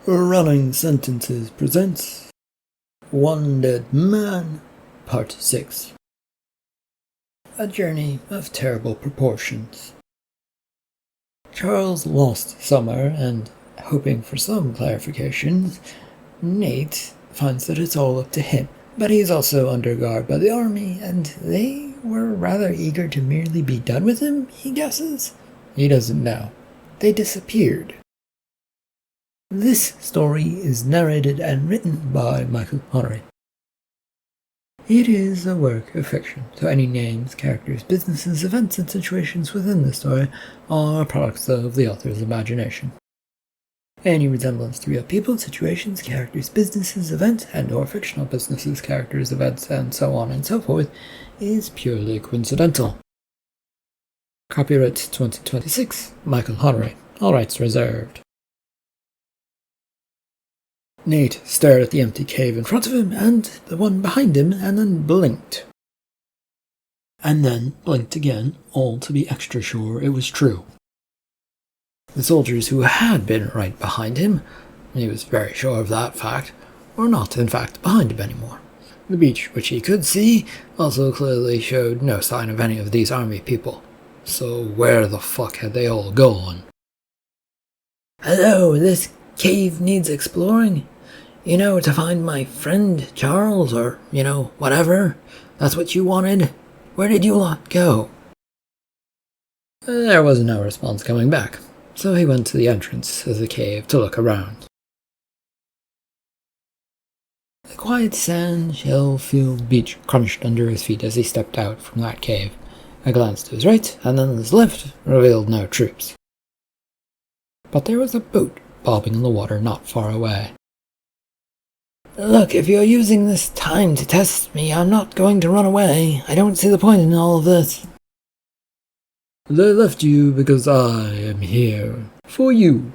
Running Sentences presents One Dead Man, Part 6. A journey of terrible proportions. Charles lost Summer, and, hoping for some clarifications, Nate finds that it's all up to him. But he is also under guard by the army, and they were rather eager to merely be done with him, he guesses. He doesn't know. They disappeared. This story is narrated and written by Michael Honore. It is a work of fiction, so any names, characters, businesses, events, and situations within the story are products of the author's imagination. Any resemblance to real people, situations, characters, businesses, events, and/or fictional businesses, characters, events, and so on and so forth is purely coincidental. Copyright 2026, Michael Honore. All rights reserved. Nate stared at the empty cave in front of him and the one behind him and then blinked. And then blinked again, all to be extra sure it was true. The soldiers who had been right behind him, he was very sure of that fact, were not in fact behind him anymore. The beach, which he could see, also clearly showed no sign of any of these army people. So where the fuck had they all gone? "Hello, this cave needs exploring. To find my friend Charles, or, whatever. That's what you wanted? Where did you lot go?" There was no response coming back, so he went to the entrance of the cave to look around. The quiet sand, shell-filled beach crunched under his feet as he stepped out from that cave. A glance to his right, and then his left, revealed no troops. But there was a boat bobbing in the water not far away. "Look, if you're using this time to test me, I'm not going to run away. I don't see the point in all of this." "They left you because I am here. For you."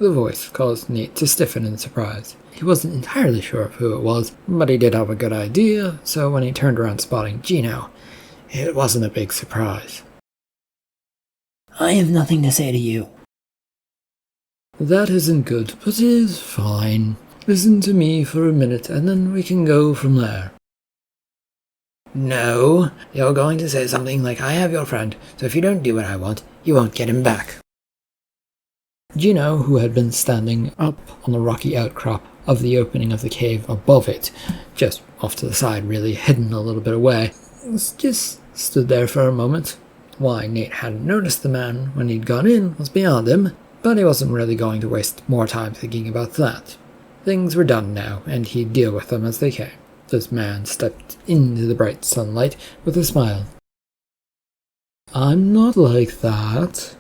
The voice caused Nate to stiffen in surprise. He wasn't entirely sure of who it was, but he did have a good idea, so when he turned around spotting Gino, it wasn't a big surprise. "I have nothing to say to you." "That isn't good, but it is fine. Listen to me for a minute, and then we can go from there." "No, you're going to say something like, 'I have your friend, so if you don't do what I want, you won't get him back.'" Gino, who had been standing up on the rocky outcrop of the opening of the cave above it, just off to the side really, hidden a little bit away, just stood there for a moment. Why Nate hadn't noticed the man when he'd gone in was beyond him, but he wasn't really going to waste more time thinking about that. Things were done now, and he'd deal with them as they came. This man stepped into the bright sunlight with a smile. "I'm not like that."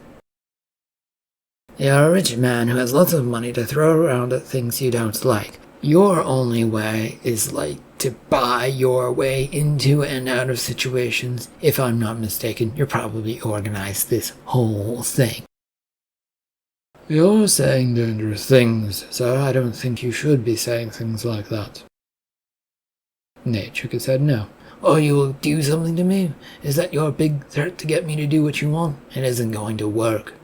"You're a rich man who has lots of money to throw around at things you don't like. Your only way is to buy your way into and out of situations. If I'm not mistaken, you're probably organized this whole thing." "You're saying dangerous things, sir. I don't think you should be saying things like that." Nate shook his head no. "Or you will do something to me? Is that your big threat to get me to do what you want? It isn't going to work."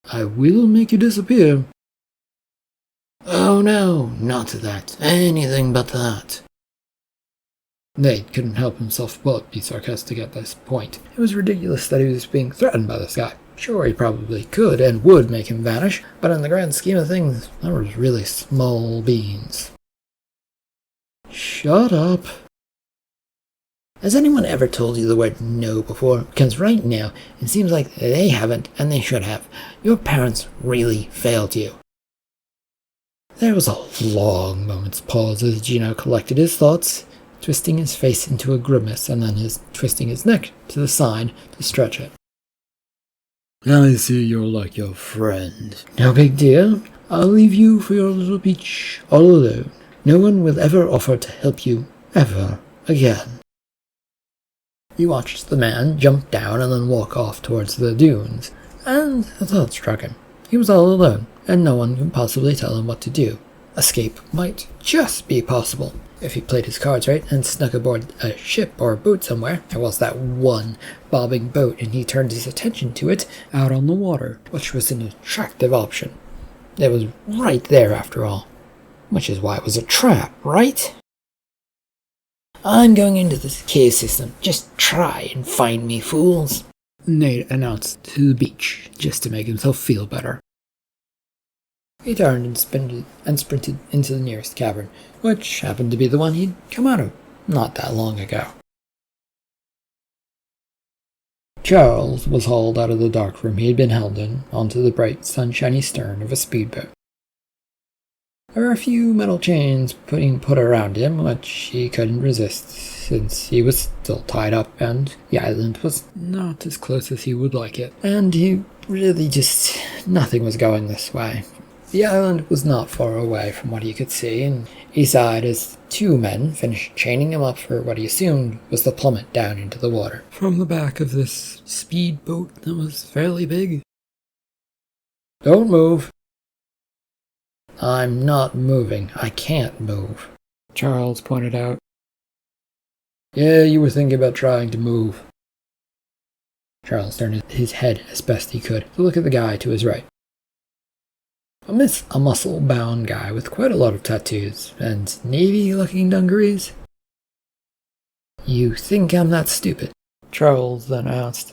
"I will make you disappear." "Oh no, not that. Anything but that." Nate couldn't help himself but be sarcastic at this point. It was ridiculous that he was being threatened by this guy. Sure, he probably could and would make him vanish, but in the grand scheme of things, that was really small beans. "Shut up." Has anyone ever told you the word no before? Because right now, it seems like they haven't, and they should have. Your parents really failed you. There was a long moment's pause as Gino collected his thoughts, twisting his face into a grimace and then twisting his neck to the side to stretch it. "I see you're like your friend. No big deal. I'll leave you for your little beach all alone. No one will ever offer to help you, ever again." He watched the man jump down and then walk off towards the dunes, and a thought struck him. He was all alone, and no one could possibly tell him what to do. Escape might just be possible. If he played his cards right and snuck aboard a ship or a boat somewhere, there was that one bobbing boat, and he turned his attention to it out on the water, which was an attractive option. It was right there after all. Which is why it was a trap, right? I'm going into this cave system. Just try and find me, fools, Nate announced to the beach, just to make himself feel better. He turned and sprinted into the nearest cavern, which happened to be the one he'd come out of not that long ago. Charles was hauled out of the dark room he had been held in onto the bright, sunshiny stern of a speedboat. There were a few metal chains put around him, which he couldn't resist, since he was still tied up and the island was not as close as he would like it. And he really nothing was going this way. The island was not far away from what he could see, and he sighed as two men finished chaining him up for what he assumed was the plummet down into the water from the back of this speedboat that was fairly big. Don't move. I'm not moving. I can't move, Charles pointed out. Yeah, you were thinking about trying to move. Charles turned his head as best he could to look at the guy to his right. A muscle-bound guy with quite a lot of tattoos and navy-looking dungarees. You think I'm that stupid? Charles then asked.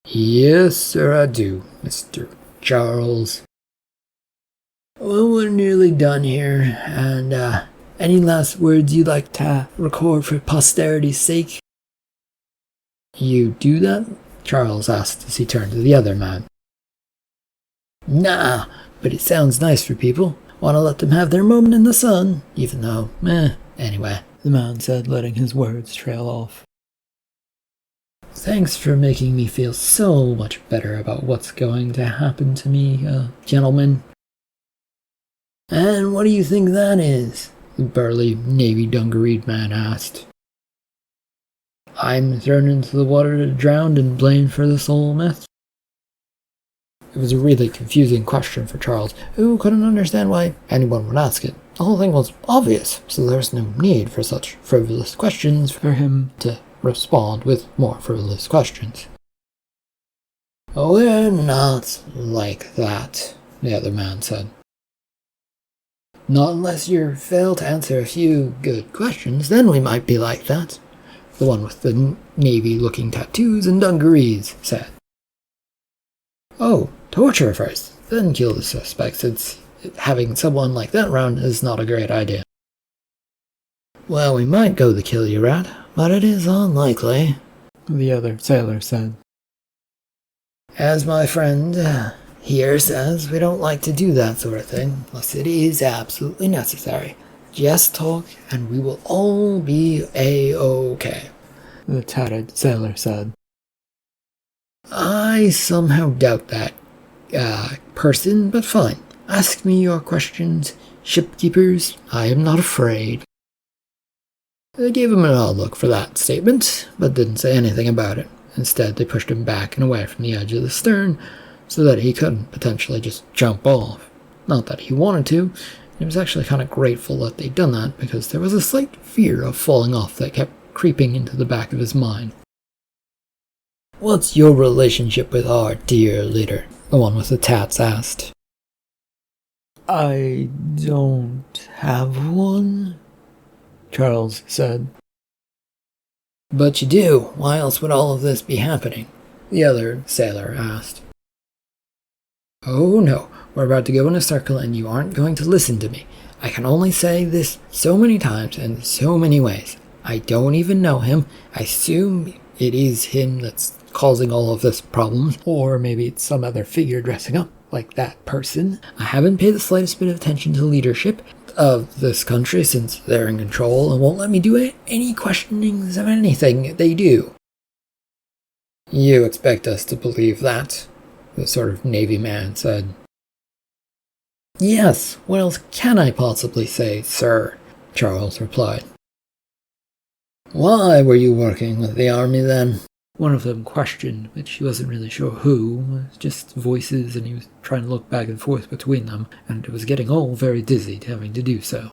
Yes, sir, I do, Mr. Charles. Well, we're nearly done here, and any last words you'd like to record for posterity's sake? You do that? Charles asked as he turned to the other man. Nah, but it sounds nice for people. Want to let them have their moment in the sun, even though, anyway, the man said, letting his words trail off. Thanks for making me feel so much better about what's going to happen to me, gentlemen. And what do you think that is? The burly, navy dungareed man asked. I'm thrown into the water to drown and blamed for this whole mess. It was a really confusing question for Charles, who couldn't understand why anyone would ask it. The whole thing was obvious, so there was no need for such frivolous questions for him to respond with more frivolous questions. We're not like that, the other man said. Not unless you fail to answer a few good questions, then we might be like that, the one with the navy-looking tattoos and dungarees said. Oh, torture first, then kill the suspect, since having someone like that around is not a great idea. Well, we might go the kill you route, but it is unlikely, the other sailor said. As my friend here says, we don't like to do that sort of thing, unless it is absolutely necessary. Just talk, and we will all be A-OK, the tattered sailor said. I somehow doubt that, person, but fine. Ask me your questions, shipkeepers. I am not afraid. They gave him an odd look for that statement, but didn't say anything about it. Instead, they pushed him back and away from the edge of the stern, so that he couldn't potentially just jump off. Not that he wanted to. He was actually kind of grateful that they'd done that, because there was a slight fear of falling off that kept creeping into the back of his mind. What's your relationship with our dear leader? The one with the tats asked. I don't have one, Charles said. But you do. Why else would all of this be happening? The other sailor asked. Oh no, we're about to go in a circle and you aren't going to listen to me. I can only say this so many times and so many ways. I don't even know him. I assume it is him that's causing all of this problems, or maybe it's some other figure dressing up like that person. I haven't paid the slightest bit of attention to leadership of this country since they're in control and won't let me do any questionings of anything they do. You expect us to believe that? The sort of Navy man said. Yes, what else can I possibly say, sir? Charles replied. Why were you working with the army then? One of them questioned, but he wasn't really sure who. It was just voices, and he was trying to look back and forth between them, and it was getting all very dizzy having to do so.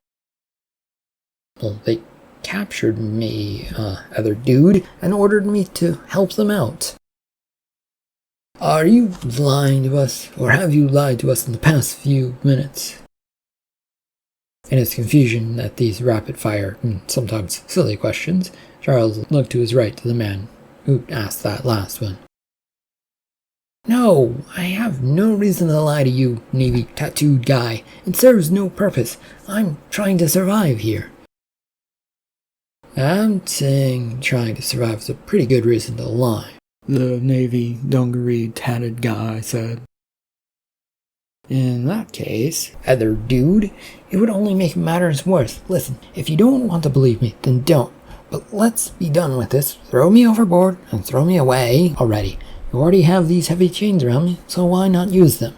Well, they captured me, other dude, and ordered me to help them out. Are you lying to us, or have you lied to us in the past few minutes? In his confusion at these rapid-fire and sometimes silly questions, Charles looked to his right to the man who asked that last one. No, I have no reason to lie to you, navy tattooed guy. It serves no purpose. I'm trying to survive here. I'm saying trying to survive is a pretty good reason to lie, the navy dungaree tatted guy said. In that case, other dude, it would only make matters worse. Listen, if you don't want to believe me, then don't. But let's be done with this. Throw me overboard and throw me away already. You already have these heavy chains around me, so why not use them?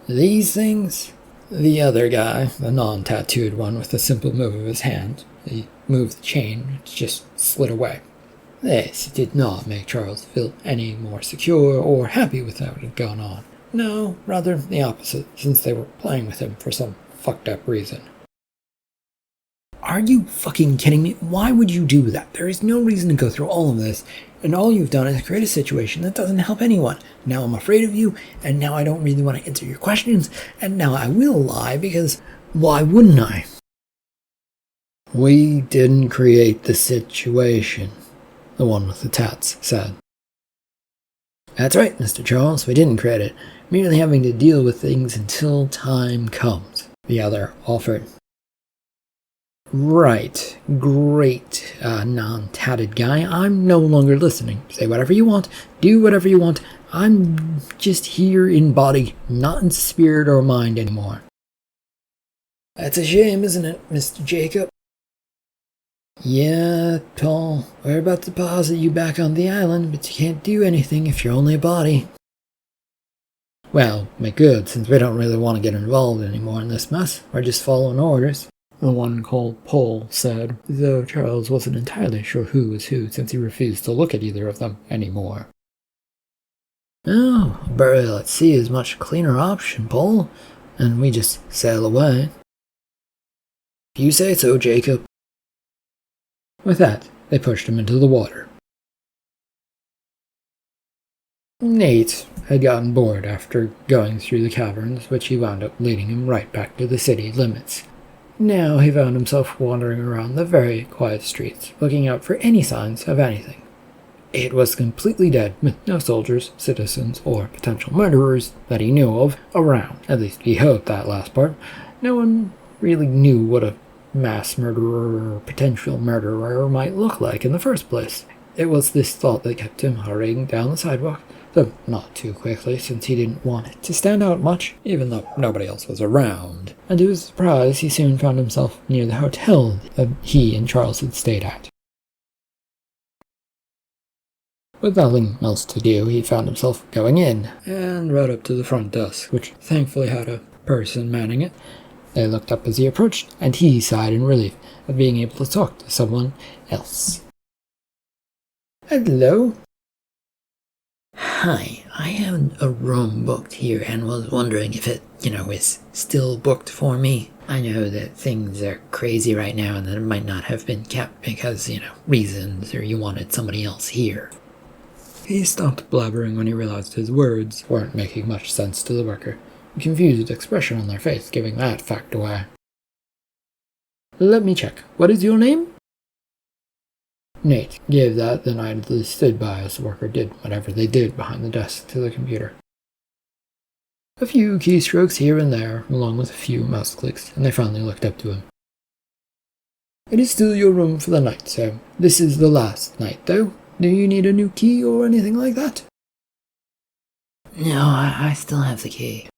These things? The other guy, the non-tattooed one with a simple move of his hand, he moved the chain, it just slid away. This did not make Charles feel any more secure or happy with how it had gone on. No, rather the opposite, since they were playing with him for some fucked up reason. Are you fucking kidding me? Why would you do that? There is no reason to go through all of this, and all you've done is create a situation that doesn't help anyone. Now I'm afraid of you, and now I don't really want to answer your questions, and now I will lie because why wouldn't I? We didn't create the situation, the one with the tats said. That's right, Mr. Charles, we didn't create it, merely having to deal with things until time comes, the other offered. Right, great, non-tatted guy, I'm no longer listening. Say whatever you want, do whatever you want, I'm just here in body, not in spirit or mind anymore. That's a shame, isn't it, Mr. Jacob? Yeah, Paul, we're about to deposit you back on the island, but you can't do anything if you're only a body. Well, make good, since we don't really want to get involved anymore in this mess. We're just following orders. The one called Paul said, though Charles wasn't entirely sure who was who since he refused to look at either of them anymore. Oh, burial at sea is a much cleaner option, Paul, and we just sail away. You say so, Jacob. With that, they pushed him into the water. Nate had gotten bored after going through the caverns, which he wound up leading him right back to the city limits. Now he found himself wandering around the very quiet streets, looking out for any signs of anything. It was completely dead, with no soldiers, citizens, or potential murderers that he knew of around. At least he hoped that last part. No one really knew what a mass murderer or potential murderer might look like in the first place. It was this thought that kept him hurrying down the sidewalk, though not too quickly since he didn't want it to stand out much, even though nobody else was around. And to his surprise, he soon found himself near the hotel that he and Charles had stayed at. With nothing else to do, he found himself going in, and rode up to the front desk, which thankfully had a person manning it. They looked up as he approached, and he sighed in relief at being able to talk to someone else. Hello? Hi, I have a room booked here and was wondering if it, is still booked for me. I know that things are crazy right now and that it might not have been kept because, reasons, or you wanted somebody else here. He stopped blabbering when he realized his words weren't making much sense to the worker. A confused expression on their face giving that fact away. Let me check. What is your name? Nate gave that, then idly stood by as the worker did whatever they did behind the desk to the computer. A few keystrokes here and there, along with a few mouse clicks, and they finally looked up to him. It is still your room for the night, so this is the last night, though. Do you need a new key or anything like that? No, I still have the key.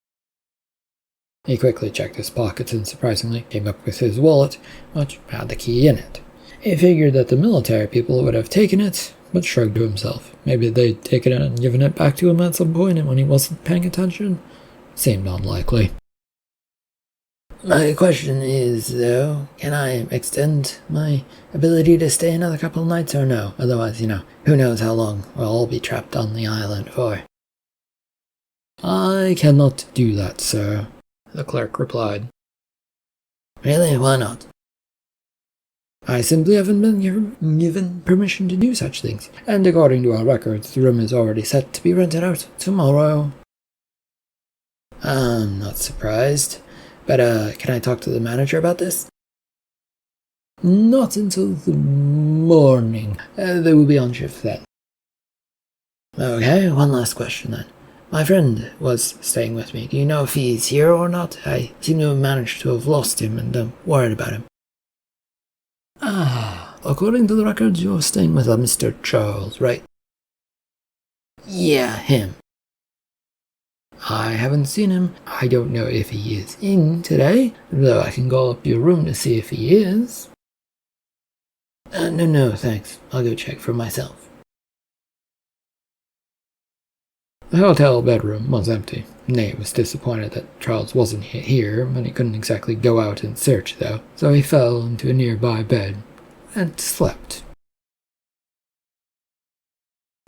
He quickly checked his pockets and surprisingly came up with his wallet, which had the key in it. He figured that the military people would have taken it, but shrugged to himself. Maybe they'd taken it and given it back to him at some point when he wasn't paying attention. Seemed unlikely. My question is, though, can I extend my ability to stay another couple of nights or no? Otherwise, who knows how long we'll all be trapped on the island for. I cannot do that, sir, the clerk replied. Really? Why not? I simply haven't been given permission to do such things, and according to our records, the room is already set to be rented out tomorrow. I'm not surprised, but can I talk to the manager about this? Not until the morning. They will be on shift then. Okay, one last question then. My friend was staying with me. Do you know if he's here or not? I seem to have managed to have lost him, and I'm worried about him. According to the records, you're staying with a Mr. Charles, right? Yeah, him. I haven't seen him. I don't know if he is in today, though I can call up your room to see if he is. No, thanks. I'll go check for myself. The hotel bedroom was empty. Nate was disappointed that Charles wasn't here, but he couldn't exactly go out and search, though, so he fell into a nearby bed and slept.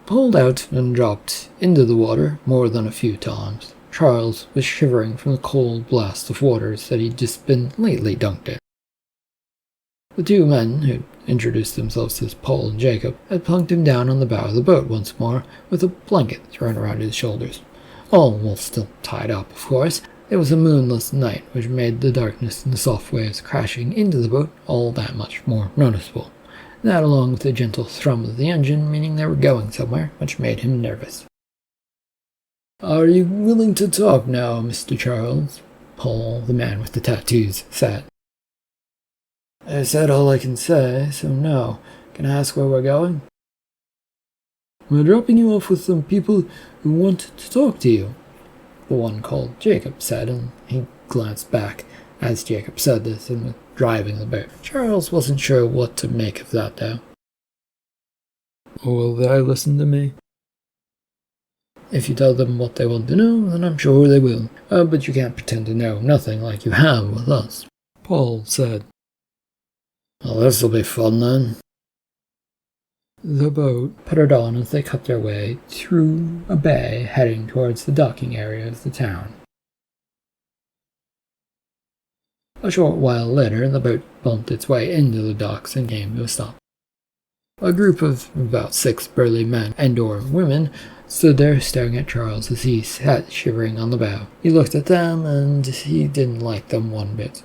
Pulled out and dropped into the water more than a few times, Charles was shivering from the cold blast of waters that he'd just been lately dunked in. The two men, who introduced themselves as Paul and Jacob, had plunked him down on the bow of the boat once more, with a blanket thrown around his shoulders. All was still tied up, of course. It was a moonless night, which made the darkness and the soft waves crashing into the boat all that much more noticeable. That, along with the gentle thrum of the engine, meaning they were going somewhere, which made him nervous. "Are you willing to talk now, Mr. Charles?" Paul, the man with the tattoos, said. "I said all I can say, so no. Can I ask where we're going?" "We're dropping you off with some people who want to talk to you," the one called Jacob said, and he glanced back as Jacob said this and was driving the boat. Charles wasn't sure what to make of that, though. "Will they listen to me?" "If you tell them what they want to know, then I'm sure they will. But you can't pretend to know nothing like you have with us," Paul said. "Well, this'll be fun, then." The boat puttered on as they cut their way through a bay heading towards the docking area of the town. A short while later, the boat bumped its way into the docks and came to a stop. A group of about 6 burly men and/or women stood there staring at Charles as he sat shivering on the bow. He looked at them, and he didn't like them one bit.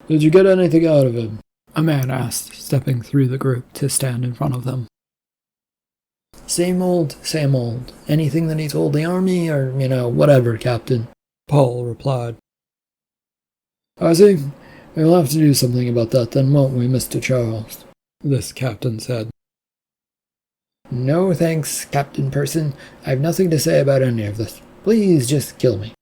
"Did you get anything out of him?" a man asked, stepping through the group to stand in front of them. Same old, same old. Anything that he told the army, or, whatever, Captain," Paul replied. "I see. We'll have to do something about that then, won't we, Mr. Charles?" this captain said. "No thanks, Captain Person. I have nothing to say about any of this. Please just kill me."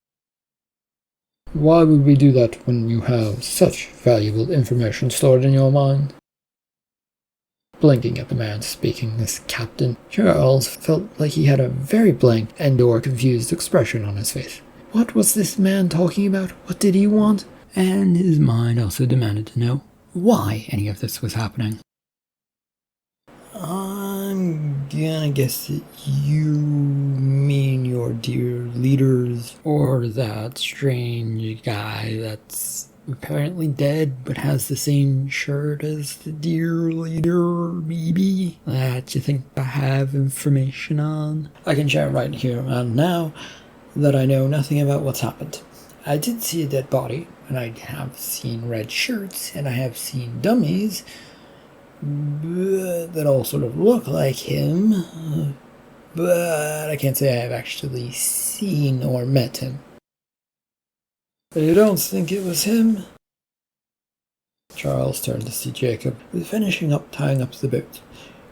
"Why would we do that when you have such valuable information stored in your mind?" Blinking at the man speaking as captain, Charles felt like he had a very blank and/or confused expression on his face. What was this man talking about? What did he want? And his mind also demanded to know why any of this was happening. "I'm gonna guess that you mean your dear leaders, or that strange guy that's apparently dead but has the same shirt as the dear leader, maybe, that you think I have information on. I can share right here and now that I know nothing about what's happened. I did see a dead body, and I have seen red shirts, and I have seen dummies that all sort of look like him, but I can't say I have actually seen or met him." "You don't think it was him?" Charles turned to see Jacob, who was finishing up tying up the boat.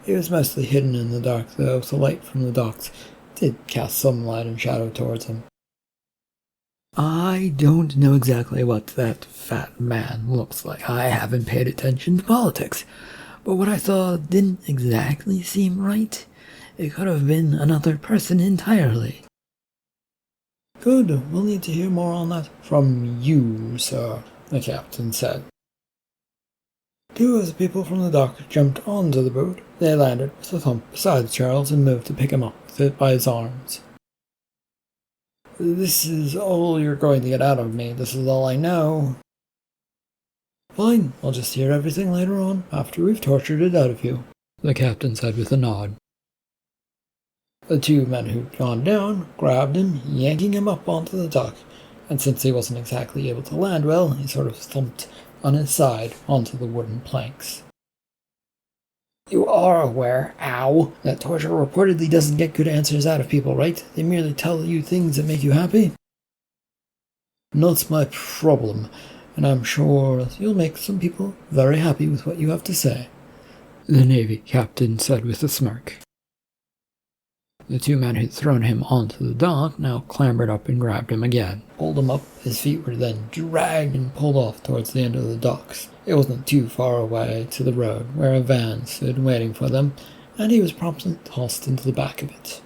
He was mostly hidden in the dark, though, so light from the docks did cast some light and shadow towards him. "I don't know exactly what that fat man looks like. I haven't paid attention to politics. But what I saw didn't exactly seem right. It could have been another person entirely." "Good. We'll need to hear more on that from you, sir," the captain said. 2 of the people from the dock jumped onto the boat. They landed with a thump beside Charles and moved to pick him up by his arms. "This is all you're going to get out of me. This is all I know." Fine, I'll just hear everything later on, after we've tortured it out of you, the captain said with a nod. The two men who'd gone down grabbed him, yanking him up onto the dock, and since he wasn't exactly able to land well, he sort of thumped on his side onto the wooden planks. You are aware, ow, that torture reportedly doesn't get good answers out of people, right? They merely tell you things that make you happy? Not my problem, and I'm sure you'll make some people very happy with what you have to say, the Navy captain said with a smirk. The two men who'd thrown him onto the dock now clambered up and grabbed him again, pulled him up. His feet were then dragged and pulled off towards the end of the docks. It wasn't too far away to the road, where a van stood waiting for them, and he was promptly tossed into the back of it.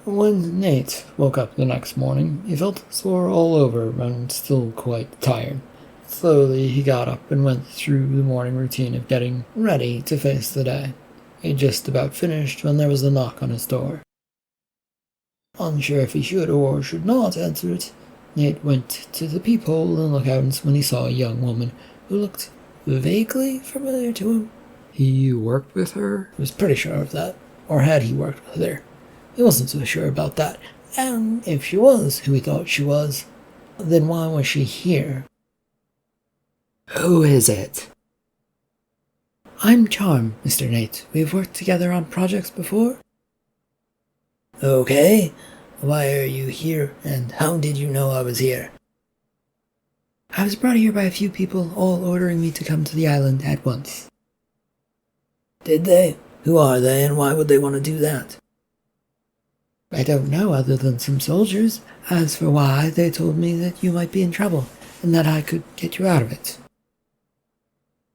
When Nate woke up the next morning, he felt sore all over and still quite tired. Slowly he got up and went through the morning routine of getting ready to face the day. He'd just about finished when there was a knock on his door. Unsure if he should or should not answer it, Nate went to the peephole and looked out when he saw a young woman who looked vaguely familiar to him. He worked with her? He was pretty sure of that. Or had he worked with her? He wasn't so sure about that. And if she was who he thought she was, then why was she here? Who is it? I'm Charm, Mr. Nate. We've worked together on projects before. Okay. Why are you here, and how did you know I was here? I was brought here by a few people, all ordering me to come to the island at once. Did they? Who are they, and why would they want to do that? I don't know, other than some soldiers. As for why, they told me that you might be in trouble, and that I could get you out of it.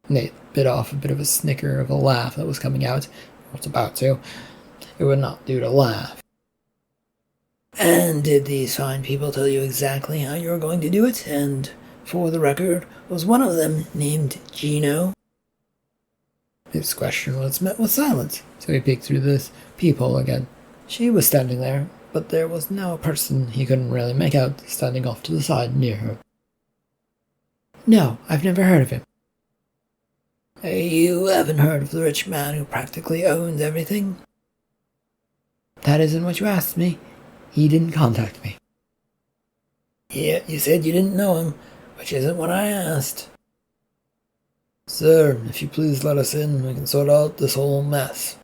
Nate bit off a bit of a snicker of a laugh that was coming out, or was about to. It would not do to laugh. And did these fine people tell you exactly how you were going to do it? And, for the record, was one of them named Gino? His question was met with silence, so he peeked through this peephole again. She was standing there, but there was no person he couldn't really make out standing off to the side near her. No, I've never heard of him. You haven't heard of the rich man who practically owns everything? That isn't what you asked me. He didn't contact me. Yeah, you said you didn't know him, which isn't what I asked. Sir, if you please let us in, we can sort out this whole mess.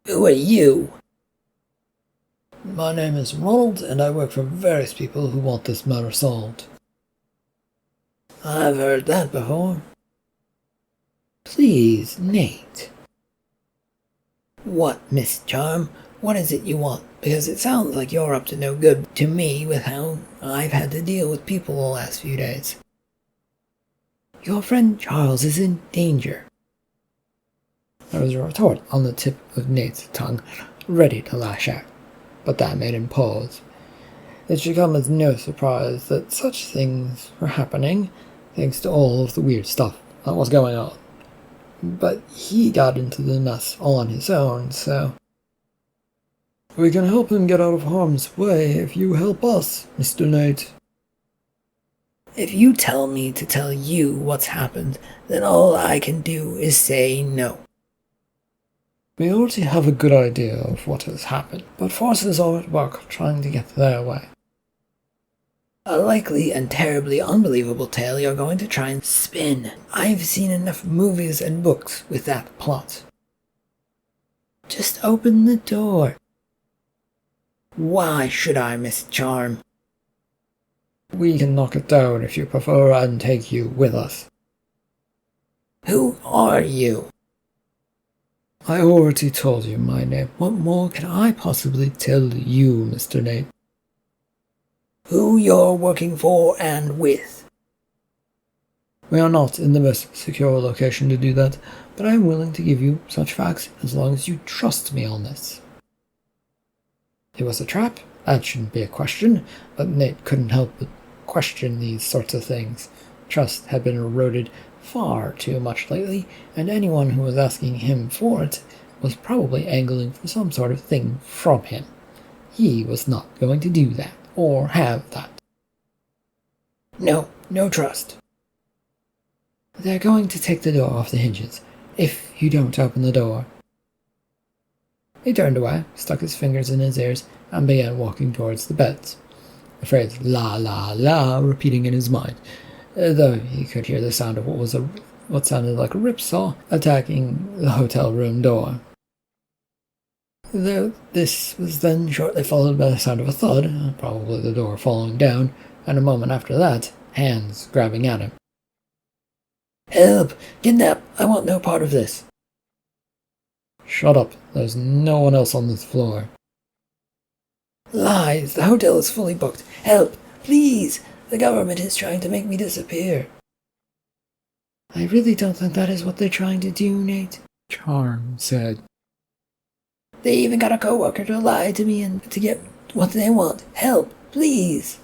Who are you? My name is Ronald, and I work for various people who want this matter solved. I've heard that before. Please, Nate. What, Miss Charm? What is it you want? Because it sounds like you're up to no good to me with how I've had to deal with people the last few days. Your friend Charles is in danger. There was a retort on the tip of Nate's tongue, ready to lash out, but that made him pause. It should come as no surprise that such things were happening, thanks to all of the weird stuff that was going on. But he got into the mess all on his own, so... We can help him get out of harm's way if you help us, Mr. Nate. If you tell me to tell you what's happened, then all I can do is say no. We already have a good idea of what has happened, but forces are at work trying to get their way. A likely and terribly unbelievable tale you're going to try and spin. I've seen enough movies and books with that plot. Just open the door. Why should I, Miss Charm? We can knock it down if you prefer and take you with us. Who are you? I already told you my name. What more can I possibly tell you, Mr. Nate? Who you're working for and with. We are not in the most secure location to do that, but I am willing to give you such facts as long as you trust me on this. It was a trap? That shouldn't be a question, but Nate couldn't help but question these sorts of things. Trust had been eroded far too much lately, and anyone who was asking him for it was probably angling for some sort of thing from him. He was not going to do that, or have that. No trust. They're going to take the door off the hinges, if you don't open the door. He turned away, stuck his fingers in his ears, and began walking towards the beds, the phrase la la la repeating in his mind, though he could hear the sound of what sounded like a ripsaw attacking the hotel room door. This was then shortly followed by the sound of a thud, probably the door falling down, and a moment after that, hands grabbing at him. Help! Kidnap! I want no part of this! Shut up. There's no one else on this floor. Lies! The hotel is fully booked. Help! Please! The government is trying to make me disappear. I really don't think that is what they're trying to do, Nate, Charm said. They even got a coworker to lie to me and to get what they want. Help! Please!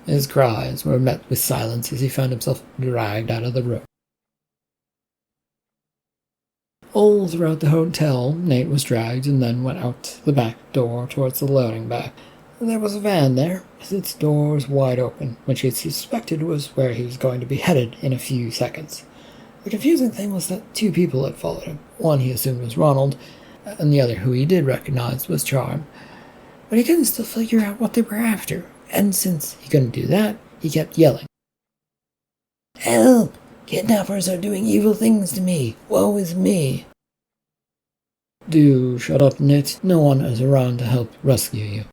His cries were met with silence as he found himself dragged out of the room. All throughout the hotel, Nate was dragged and then went out the back door towards the loading bay. There was a van there, with its doors wide open, which he suspected was where he was going to be headed in a few seconds. The confusing thing was that two people had followed him. One he assumed was Ronald, and the other, who he did recognize, was Charm. But he couldn't still figure out what they were after, and since he couldn't do that, he kept yelling. Help! Kidnappers are doing evil things to me. Woe is me. Do shut up, Nate. No one is around to help rescue you.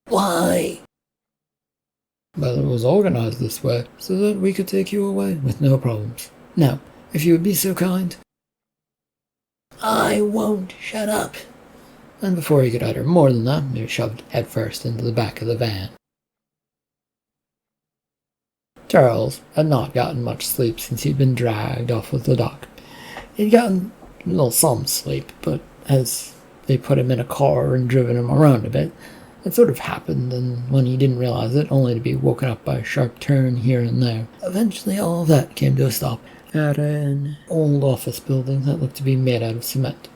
Why? Well, it was organized this way, so that we could take you away with no problems. Now, if you would be so kind. I won't shut up. And before he could utter more than that, they were shoved headfirst into the back of the van. Charles had not gotten much sleep since he'd been dragged off of the dock. He'd gotten some sleep, but as they put him in a car and driven him around a bit, it sort of happened, and when he didn't realize it, only to be woken up by a sharp turn here and there. Eventually all of that came to a stop at an old office building that looked to be made out of cement,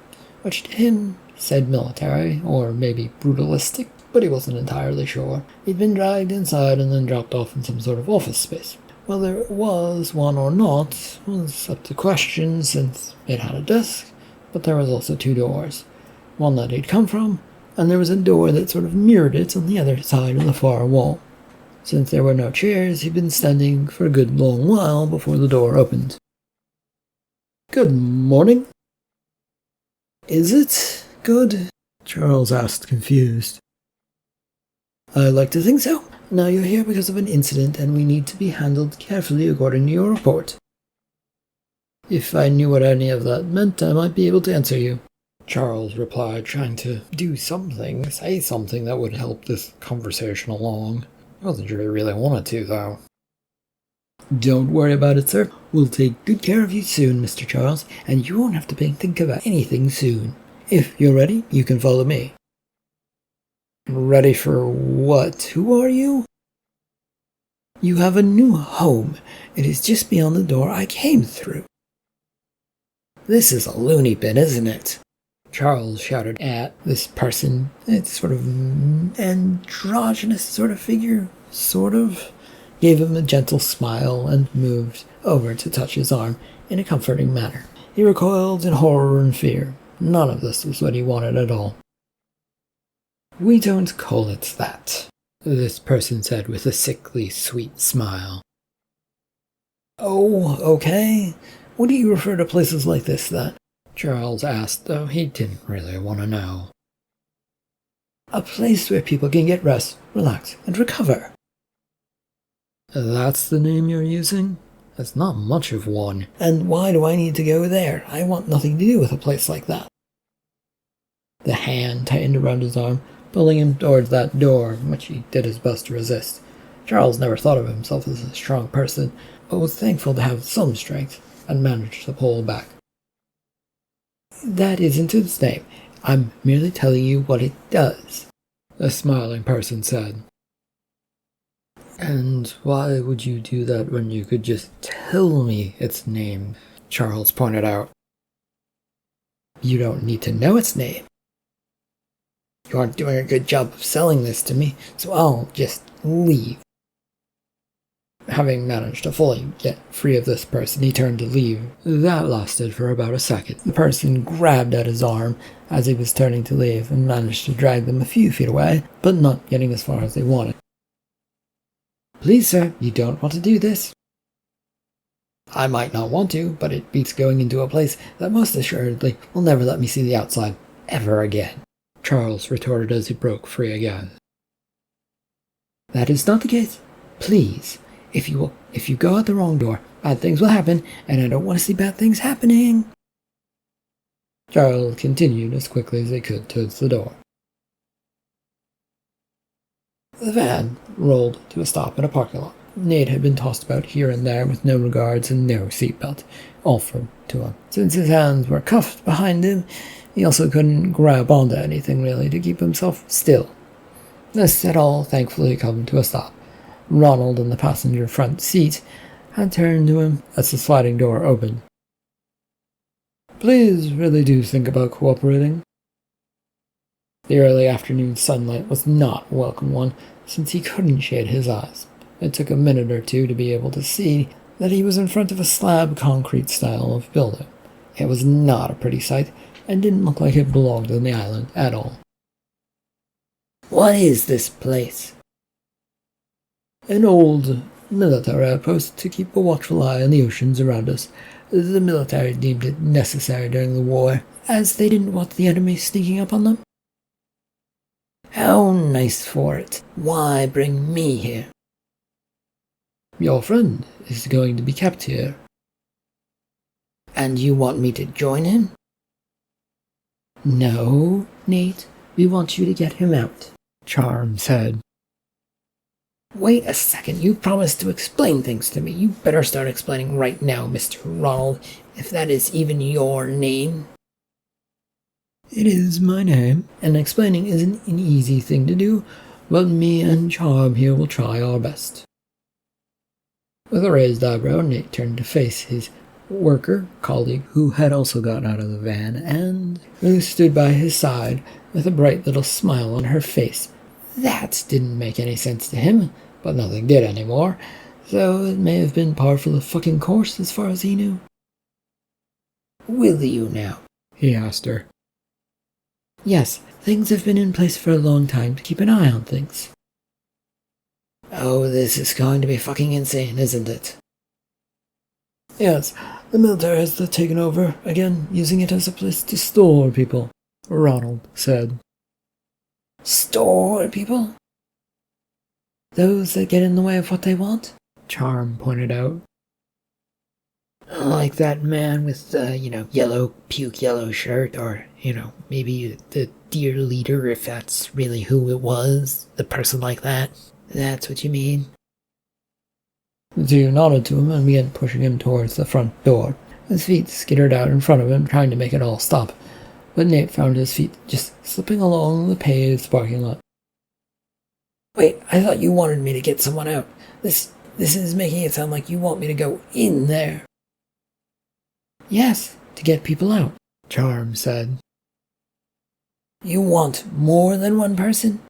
which to him said military, or maybe brutalistic, but he wasn't entirely sure. He'd been dragged inside and then dropped off in some sort of office space. Whether it was one or not was up to question, since it had a desk, but there was also two doors. One that he'd come from, and there was a door that sort of mirrored it on the other side of the far wall. Since there were no chairs, he'd been standing for a good long while before the door opened. Good morning. Is it good? Charles asked, confused. I like to think so. Now you're here because of an incident, and we need to be handled carefully according to your report. If I knew what any of that meant, I might be able to answer you. Charles replied, trying to do something, say something that would help this conversation along. I wasn't sure he really wanted to, though. Don't worry about it, sir. We'll take good care of you soon, Mr. Charles, and you won't have to think about anything soon. If you're ready, you can follow me. Ready for what? Who are you? You have a new home. It is just beyond the door I came through. This is a loony bin, isn't it? Charles shouted at this person. It's sort of androgynous sort of figure, gave him a gentle smile and moved over to touch his arm in a comforting manner. He recoiled in horror and fear. None of this was what he wanted at all. We don't call it that, this person said with a sickly sweet smile. Oh, okay. What do you refer to places like this, then? Charles asked, though he didn't really want to know. A place where people can get rest, relax, and recover. That's the name you're using? That's not much of one. And why do I need to go there? I want nothing to do with a place like that. The hand tightened around his arm, pulling him towards that door, which he did his best to resist. Charles never thought of himself as a strong person, but was thankful to have some strength, and managed to pull back. That isn't its name. I'm merely telling you what it does, the smiling person said. And why would you do that when you could just tell me its name? Charles pointed out. You don't need to know its name. You aren't doing a good job of selling this to me, so I'll just leave. Having managed to fully get free of this person, he turned to leave. That lasted for about a second. The person grabbed at his arm as he was turning to leave and managed to drag them a few feet away, but not getting as far as they wanted. "Please, sir, you don't want to do this." "I might not want to, but it beats going into a place that most assuredly will never let me see the outside ever again," Charles retorted as he broke free again. "That is not the case. Please, if you go out the wrong door, bad things will happen, and I don't want to see bad things happening." Charles continued as quickly as he could towards the door. The van rolled to a stop in a parking lot. Nate had been tossed about here and there with no regards and no seatbelt offered to him. Since his hands were cuffed behind him, he also couldn't grab onto anything really to keep himself still. This had all thankfully come to a stop. Ronald in the passenger front seat had turned to him as the sliding door opened. "Please really do think about cooperating." The early afternoon sunlight was not a welcome one, since he couldn't shade his eyes. It took a minute or two to be able to see that he was in front of a slab concrete style of building. It was not a pretty sight, and didn't look like it belonged on the island at all. "What is this place?" "An old military outpost to keep a watchful eye on the oceans around us. The military deemed it necessary during the war, as they didn't want the enemy sneaking up on them." "How nice for it. Why bring me here?" "Your friend is going to be kept here." "And you want me to join him?" "No, Nate. We want you to get him out," Charm said. "Wait a second. You promised to explain things to me. You better start explaining right now, Mr. Ronald, if that is even your name." "It is my name, and explaining isn't an easy thing to do, but me and Charm here will try our best." With a raised eyebrow, Nate turned to face his colleague, who had also gotten out of the van, and who stood by his side with a bright little smile on her face. That didn't make any sense to him, but nothing did anymore, so it may have been par for the fucking course as far as he knew. "Will you now?" he asked her. "Yes, things have been in place for a long time to keep an eye on things." "Oh, this is going to be fucking insane, isn't it?" "Yes, the military has taken over again, using it as a place to store people," Ronald said. "Store people?" "Those that get in the way of what they want," Charm pointed out. "Like that man with the, puke yellow shirt, or, maybe the dear leader, if that's really who it was, the person like that. That's what you mean?" The two nodded to him and began pushing him towards the front door. His feet skittered out in front of him, trying to make it all stop, but Nate found his feet just slipping along the paved parking lot. "Wait, I thought you wanted me to get someone out. This is making it sound like you want me to go in there." "Yes, to get people out," Charm said. "You want more than one person?"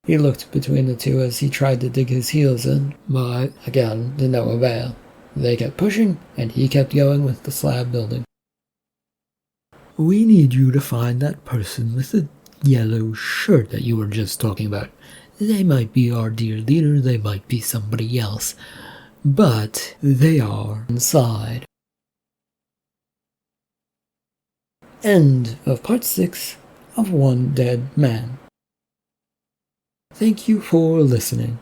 He looked between the two as he tried to dig his heels in, but, again, to no avail. They kept pushing, and he kept going with the slab building. "We need you to find that person with the yellow shirt that you were just talking about. They might be our dear leader, they might be somebody else, but they are inside." End of part 6 of One Dead Man. Thank you for listening.